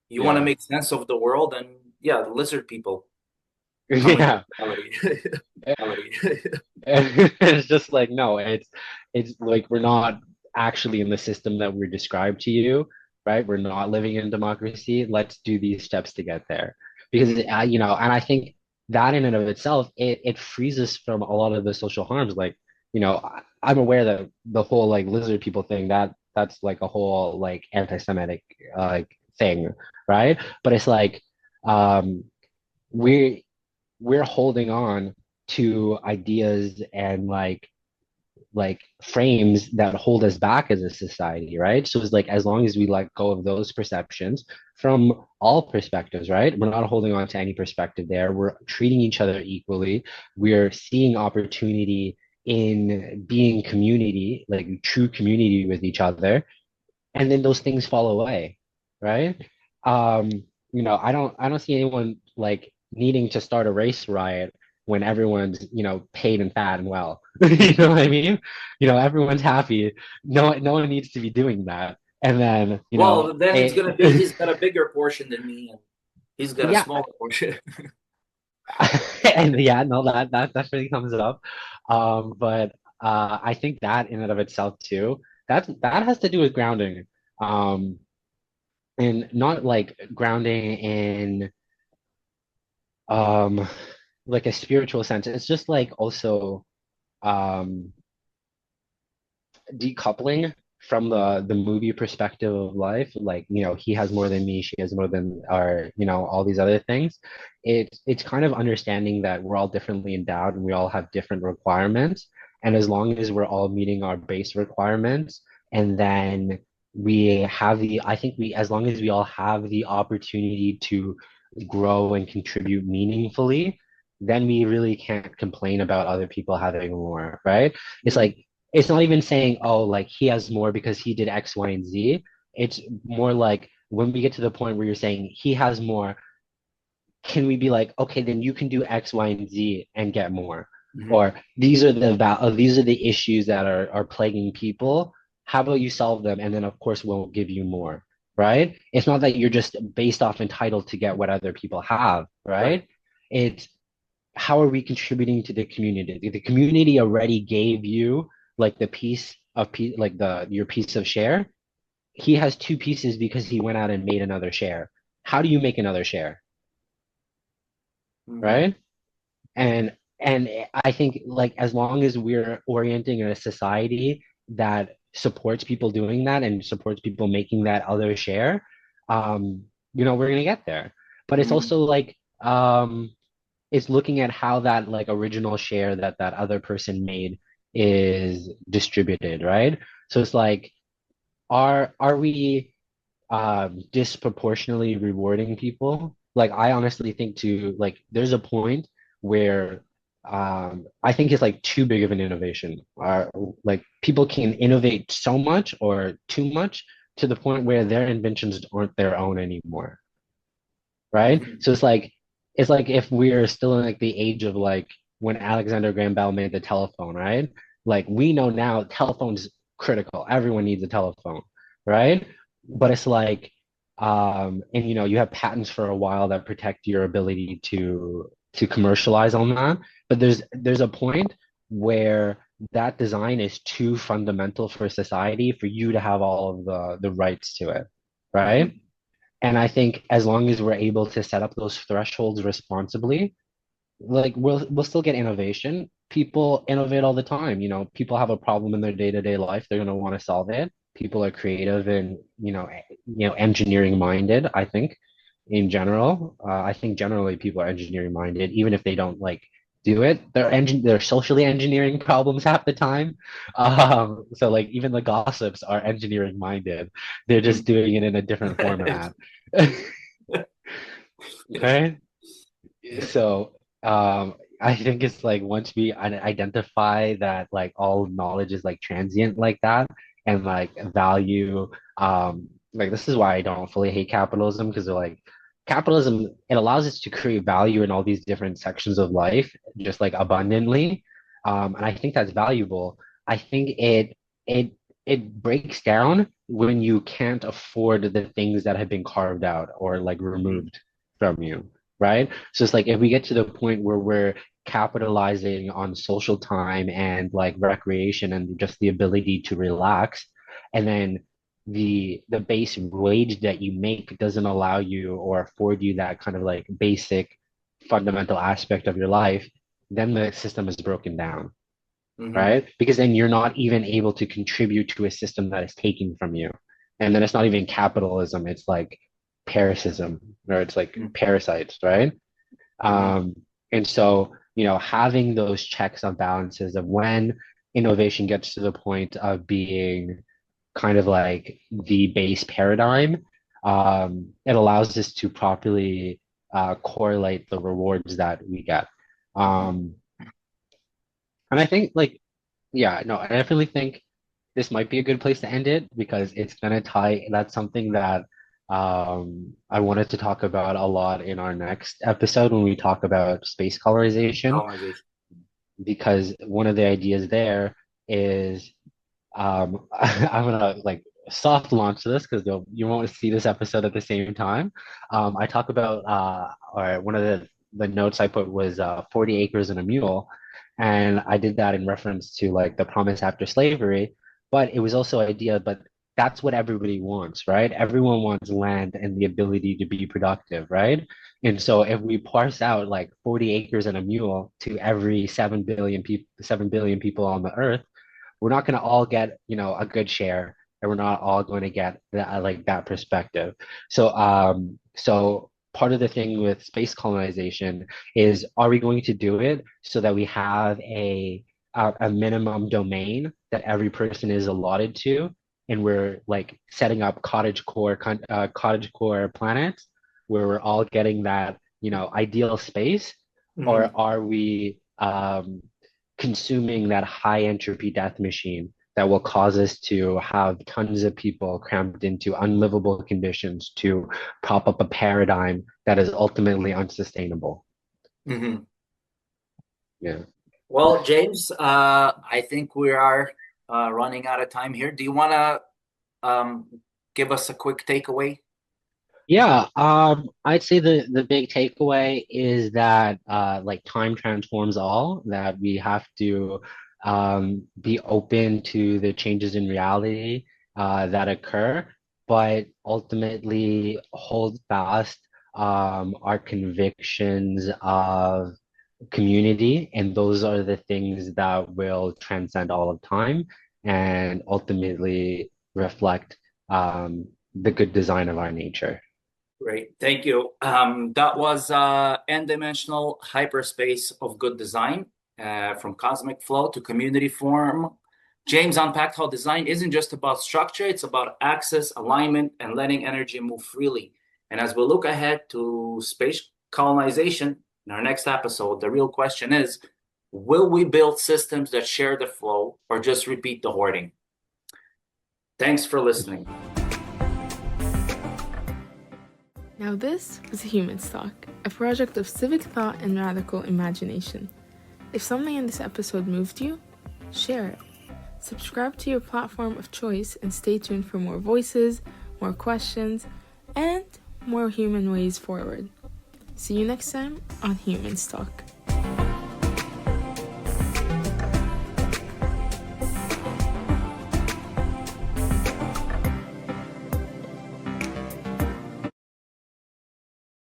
you want to yeah, make sense of the world, and yeah, the lizard people come into yeah. reality. Reality. It's just like no, it's like we're not actually in the system that we're described to you, right? We're not living in democracy. Let's do these steps to get there. Because Mhm. and I think that in and of itself, it frees us from a lot of the social harms. Like, I'm aware that the whole like lizard people thing, that's like a whole like anti-Semitic like thing, right? But it's like um we we're holding on to ideas and like frames that hold us back as a society, right? So it's like as long as we let go of those perceptions from all perspectives, right? We're not holding on to any perspective there. We're treating each other equally. We're seeing opportunity in being community, like true community with each other, and then those things fall away, right? Um, I don't see anyone like needing to start a race riot when everyone's, paid and fat and well. You know what I mean? Everyone's happy. No one needs to be doing that. And then, Well, then it's gonna be it, he's got a bigger portion than me, and he's got a yeah, smaller portion. and yeah, no, that definitely comes up. But I think that in and of itself too, that has to do with grounding. Um, and not like grounding in um like a spiritual sense. It's just like also um decoupling from the movie perspective of life, like, he has more than me, she has more than, or, all these other things. It's kind of understanding that we're all differently endowed and we all have different requirements. And as long as we're all meeting our base requirements, and then I think as long as we all have the opportunity to grow and contribute meaningfully, then we really can't complain about other people having more, right? It's Mhm. like, it's not even saying, oh, like he has more because he did X, Y, and Z. It's more like when we get to the point where you're saying he has more, can we be like, okay, then you can do X, Y, and Z and get more? Mhm. Or these are the issues that are plaguing people. How about you solve them? And then of course we'll give you more, right? It's not that you're just based off entitled to get what other people have, Right. right? It's how are we contributing to the community? The community already gave you like the like the your piece of share. He has two pieces because he went out and made another share. How do you make another share, Mhm. right? And I think, like, as long as we're orienting in a society that supports people doing that and supports people making that other share, um, we're gonna get there. But it's Mhm. also like it's looking at how that like original share that other person made is distributed, right? So it's like, are we disproportionately rewarding people? Like, I honestly think like there's a point where I think it's like too big of an innovation. Like people can innovate so much or too much to the point where their inventions aren't their own anymore, right? Mhm. So it's like if we're still in like the age of like when Alexander Graham Bell made the telephone, right? Like we know now telephone's critical. Everyone needs a telephone, right? But it's like and you have patents for a while that protect your ability to commercialize on that. But there's a point where that design is too fundamental for society for you to have all of the rights to it, right? Mhm. And I think as long as we're able to set up those thresholds responsibly, like we'll still get innovation. People innovate all the time. People have a problem in their day-to-day life. They're going to want to solve it. People are creative and engineering minded, I think, in general. I think generally people are engineering minded, even if they don't like do it. They're socially engineering problems half the time. So like even the gossips are engineering minded. They're just Mhm. doing it in a different format. Yes. Right? So I think it's like once we identify that like all knowledge is like transient like that, and like value like this is why I don't fully hate capitalism, because they're like capitalism, it allows us to create value in all these different sections of life just like abundantly. And I think that's valuable. I think it it breaks down when you can't afford the things that have been carved out or like Mhm. removed from you, right? So it's like if we get to the point where we're capitalizing on social time and like recreation and just the ability to relax, and then the base wage that you make doesn't allow you or afford you that kind of like basic fundamental aspect of your life, then the system is broken down, Mhm. right? Because then you're not even able to contribute to a system that is taking from you. And then it's not even capitalism, it's like parasitism, or it's like Mhm. parasites, right? Mhm. And so, having those checks and balances of when innovation gets to the point of being kind of like the base paradigm, it allows us to properly correlate the rewards that we get. Mhm. Um, and I think like, yeah, no, I definitely think this might be a good place to end it because it's gonna tie, that's something that I wanted to talk about a lot in our next episode when we talk about space colorization, Colonization. because one of the ideas there is I'm gonna like soft launch this because you won't see this episode at the same time. I talk about or one of the notes I put was 40 acres and a mule, and I did that in reference to like the promise after slavery, but it was also idea, but that's what everybody wants, right? Everyone wants land and the ability to be productive, right? And so if we parse out like 40 acres and a mule to every 7 billion people on the earth, we're not going to all get, a good share, and we're not all going to get that like that perspective. So part of the thing with space colonization is, are we going to do it so that we have a minimum domain that every person is allotted to, and we're like setting up cottage core planets where we're all getting that, ideal space, or Mhm. are we consuming that high entropy death machine that will cause us to have tons of people crammed into unlivable conditions to prop up a paradigm that is ultimately unsustainable. Mhm. Yeah. Well, James, I think we are running out of time here. Do you want to give us a quick takeaway? Yeah, I'd say the big takeaway is that like time transforms all, that we have to be open to the changes in reality that occur, but ultimately hold fast our convictions of community, and those are the things that will transcend all of time and ultimately reflect the good design of our nature. Great, thank you. That was N-dimensional hyperspace of good design, from cosmic flow to community form. James unpacked how design isn't just about structure, it's about access, alignment, and letting energy move freely. And as we look ahead to space colonization in our next episode, the real question is, will we build systems that share the flow or just repeat the hoarding? Thanks for listening. Now, this was Human Stock, a project of civic thought and radical imagination. If something in this episode moved you, share it. Subscribe to your platform of choice and stay tuned for more voices, more questions, and more human ways forward. See you next time on Human Stock.